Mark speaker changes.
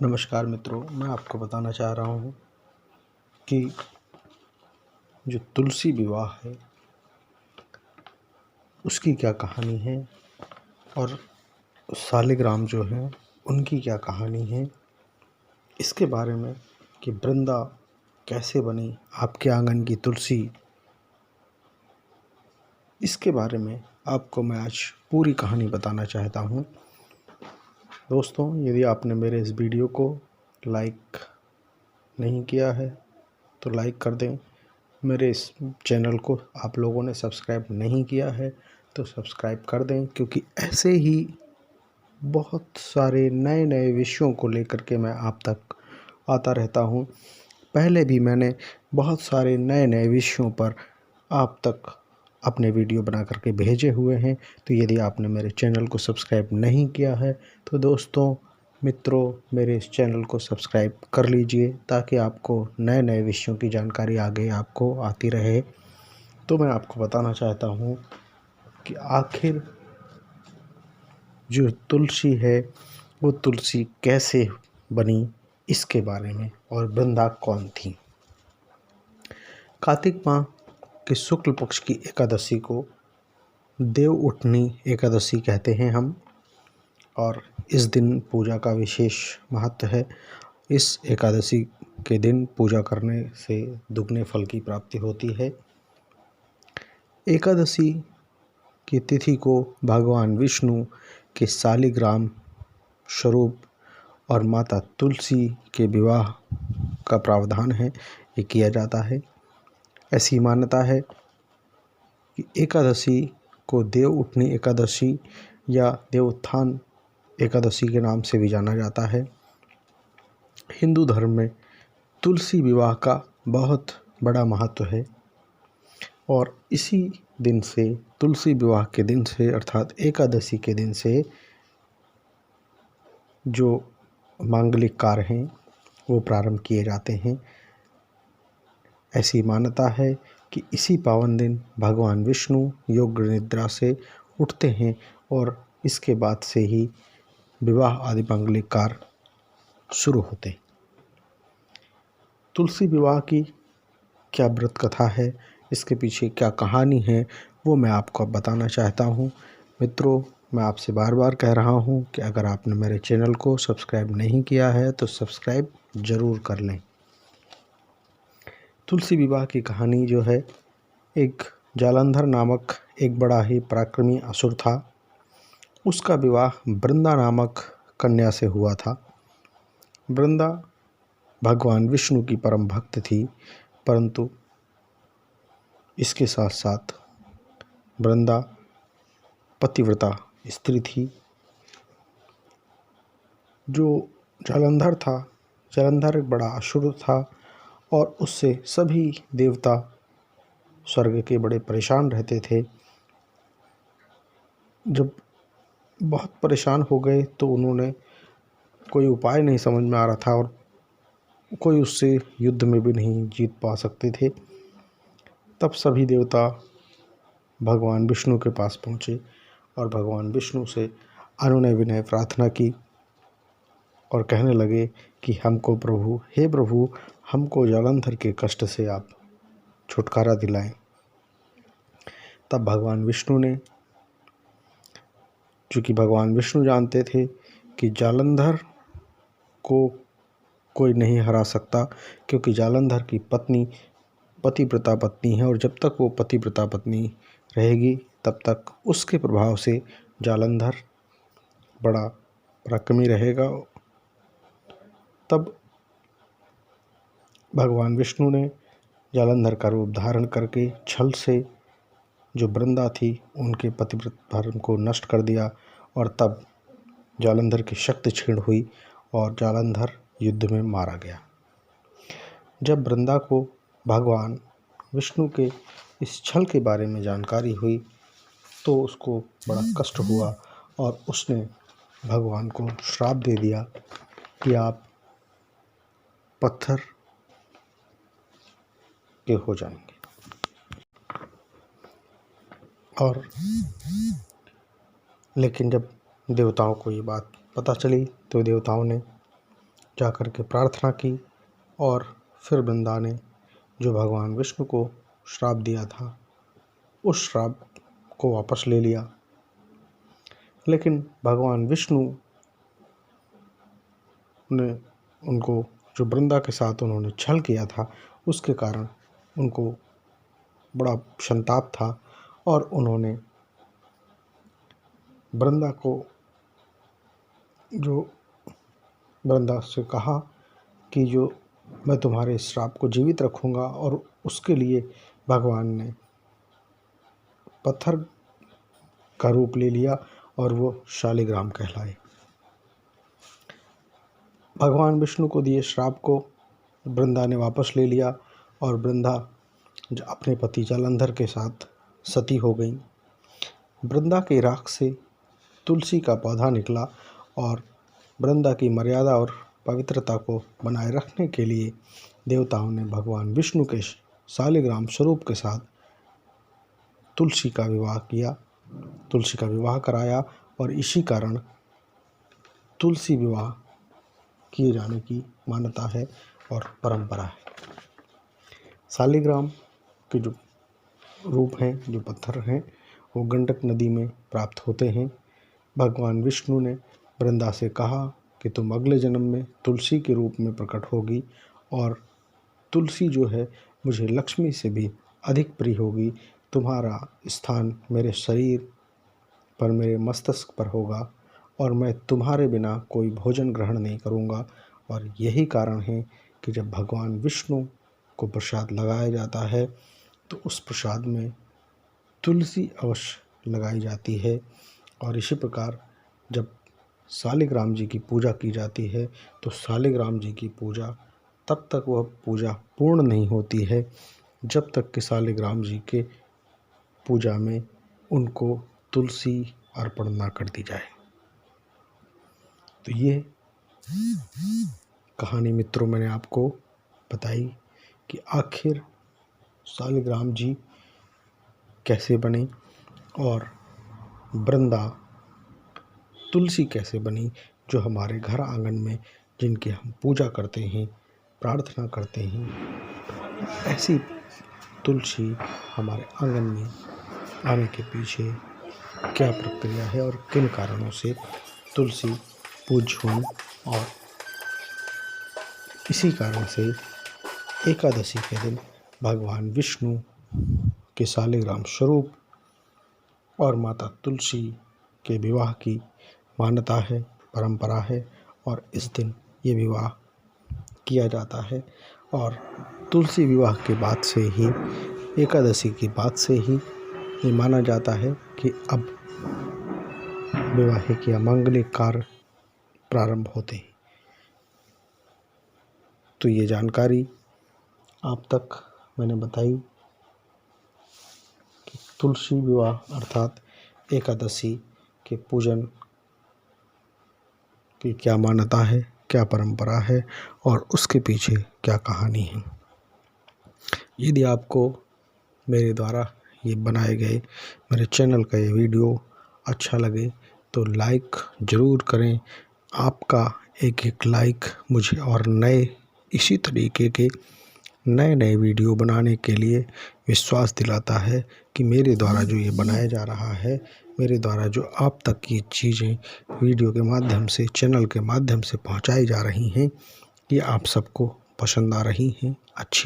Speaker 1: नमस्कार मित्रों, मैं आपको बताना चाह रहा हूँ कि जो तुलसी विवाह है उसकी क्या कहानी है और शालिग्राम जो हैं उनकी क्या कहानी है। इसके बारे में कि वृंदा कैसे बनी आपके आंगन की तुलसी, इसके बारे में आपको मैं आज पूरी कहानी बताना चाहता हूँ। दोस्तों, यदि आपने मेरे इस वीडियो को लाइक नहीं किया है तो लाइक कर दें। मेरे इस चैनल को आप लोगों ने सब्सक्राइब नहीं किया है तो सब्सक्राइब कर दें, क्योंकि ऐसे ही बहुत सारे नए नए विषयों को लेकर के मैं आप तक आता रहता हूं। पहले भी मैंने बहुत सारे नए नए विषयों पर आप तक अपने वीडियो बना करके भेजे हुए हैं। तो यदि आपने मेरे चैनल को सब्सक्राइब नहीं किया है तो दोस्तों, मित्रों, मेरे इस चैनल को सब्सक्राइब कर लीजिए ताकि आपको नए नए विषयों की जानकारी आगे आपको आती रहे। तो मैं आपको बताना चाहता हूँ कि आखिर जो तुलसी है वो तुलसी कैसे बनी, इसके बारे में, और वृंदा कौन थी। कार्तिक माह के शुक्ल पक्ष की एकादशी को देव उठनी एकादशी कहते हैं हम, और इस दिन पूजा का विशेष महत्व है। इस एकादशी के दिन पूजा करने से दुगने फल की प्राप्ति होती है। एकादशी की तिथि को भगवान विष्णु के शालिग्राम स्वरूप और माता तुलसी के विवाह का प्रावधान है, ये किया जाता है। ऐसी मान्यता है कि एकादशी को देव उठनी एकादशी या देवोत्थान एकादशी के नाम से भी जाना जाता है। हिंदू धर्म में तुलसी विवाह का बहुत बड़ा महत्व है, और इसी दिन से, तुलसी विवाह के दिन से अर्थात एकादशी के दिन से जो मांगलिक कार्य हैं वो प्रारंभ किए जाते हैं। ऐसी मान्यता है कि इसी पावन दिन भगवान विष्णु योग निद्रा से उठते हैं और इसके बाद से ही विवाह आदि मांगलिक कार्य शुरू होते हैं। तुलसी विवाह की क्या व्रत कथा है, इसके पीछे क्या कहानी है, वो मैं आपको अब बताना चाहता हूँ। मित्रों, मैं आपसे बार बार कह रहा हूँ कि अगर आपने मेरे चैनल को सब्सक्राइब नहीं किया है तो सब्सक्राइब ज़रूर कर लें। तुलसी विवाह की कहानी जो है, एक जालंधर नामक एक बड़ा ही पराक्रमी असुर था। उसका विवाह वृंदा नामक कन्या से हुआ था। वृंदा भगवान विष्णु की परम भक्त थी, परंतु इसके साथ साथ वृंदा पतिव्रता स्त्री थी। जो जालंधर था, जालंधर एक बड़ा असुर था और उससे सभी देवता स्वर्ग के बड़े परेशान रहते थे। जब बहुत परेशान हो गए तो उन्होंने कोई उपाय नहीं समझ में आ रहा था और कोई उससे युद्ध में भी नहीं जीत पा सकते थे। तब सभी देवता भगवान विष्णु के पास पहुँचे और भगवान विष्णु से अनुनय विनय प्रार्थना की और कहने लगे कि हमको प्रभु, हे प्रभु, हमको जालंधर के कष्ट से आप छुटकारा दिलाएं। तब भगवान विष्णु ने, चूँकि भगवान विष्णु जानते थे कि जालंधर को कोई नहीं हरा सकता, क्योंकि जालंधर की पत्नी पतिव्रता पत्नी है और जब तक वो पतिव्रता पत्नी रहेगी तब तक उसके प्रभाव से जालंधर बड़ा पराक्रमी रहेगा। तब भगवान विष्णु ने जालंधर का रूप धारण करके छल से जो वृंदा थी उनके पतिव्रत धर्म को नष्ट कर दिया, और तब जालंधर की शक्ति क्षीण हुई और जालंधर युद्ध में मारा गया। जब वृंदा को भगवान विष्णु के इस छल के बारे में जानकारी हुई तो उसको बड़ा कष्ट हुआ और उसने भगवान को श्राप दे दिया कि आप पत्थर के हो जाएंगे। और लेकिन जब देवताओं को ये बात पता चली तो देवताओं ने जाकर के प्रार्थना की और फिर वृंदा ने जो भगवान विष्णु को श्राप दिया था उस श्राप को वापस ले लिया। लेकिन भगवान विष्णु ने उनको जो वृंदा के साथ उन्होंने छल किया था उसके कारण उनको बड़ा संताप था और उन्होंने वृंदा से कहा कि जो मैं तुम्हारे श्राप को जीवित रखूंगा, और उसके लिए भगवान ने पत्थर का रूप ले लिया और वो शालिग्राम कहलाए। भगवान विष्णु को दिए श्राप को वृंदा ने वापस ले लिया और वृंदा अपने पति जालंधर के साथ सती हो गई। वृंदा के राख से तुलसी का पौधा निकला और वृंदा की मर्यादा और पवित्रता को बनाए रखने के लिए देवताओं ने भगवान विष्णु के शालिग्राम स्वरूप के साथ तुलसी का विवाह कराया और इसी कारण तुलसी विवाह किए जाने की मान्यता है और परंपरा है। शालिग्राम के जो रूप हैं, जो पत्थर हैं, वो गंडक नदी में प्राप्त होते हैं। भगवान विष्णु ने वृंदा से कहा कि तुम अगले जन्म में तुलसी के रूप में प्रकट होगी और तुलसी जो है मुझे लक्ष्मी से भी अधिक प्रिय होगी। तुम्हारा स्थान मेरे शरीर पर, मेरे मस्तिष्क पर होगा और मैं तुम्हारे बिना कोई भोजन ग्रहण नहीं करूँगा। और यही कारण है कि जब भगवान विष्णु को प्रसाद लगाया जाता है तो उस प्रसाद में तुलसी अवश्य लगाई जाती है। और इसी प्रकार जब शालिग्राम जी की पूजा की जाती है तो शालिग्राम जी की पूजा तब तक वह पूजा पूर्ण नहीं होती है जब तक कि शालिग्राम जी के पूजा में उनको तुलसी अर्पण ना कर दी जाए। तो ये कहानी मित्रों मैंने आपको बताई कि आखिर शालिग्राम जी कैसे बने और वृंदा तुलसी कैसे बनी, जो हमारे घर आंगन में जिनकी हम पूजा करते हैं, प्रार्थना करते हैं। ऐसी तुलसी हमारे आंगन में आने के पीछे क्या प्रक्रिया है और किन कारणों से तुलसी पूज्य हुई। और इसी कारण से एकादशी के दिन भगवान विष्णु के शालिग्राम स्वरूप और माता तुलसी के विवाह की मान्यता है, परंपरा है और इस दिन ये विवाह किया जाता है। और तुलसी विवाह के बाद से ही, एकादशी की बात से ही ये माना जाता है कि अब वैवाहिक या मांगलिक कार्य प्रारंभ होते हैं। तो ये जानकारी आप तक मैंने बताई कि तुलसी विवाह अर्थात एकादशी के पूजन की क्या मान्यता है, क्या परंपरा है और उसके पीछे क्या कहानी है। यदि आपको मेरे द्वारा ये बनाए गए मेरे चैनल का ये वीडियो अच्छा लगे तो लाइक ज़रूर करें। आपका एक लाइक मुझे और नए इसी तरीके के नए वीडियो बनाने के लिए विश्वास दिलाता है कि मेरे द्वारा जो ये बनाया जा रहा है, मेरे द्वारा जो आप तक ये चीज़ें वीडियो के माध्यम से, चैनल के माध्यम से पहुंचाई जा रही हैं, ये आप सबको पसंद आ रही हैं, अच्छी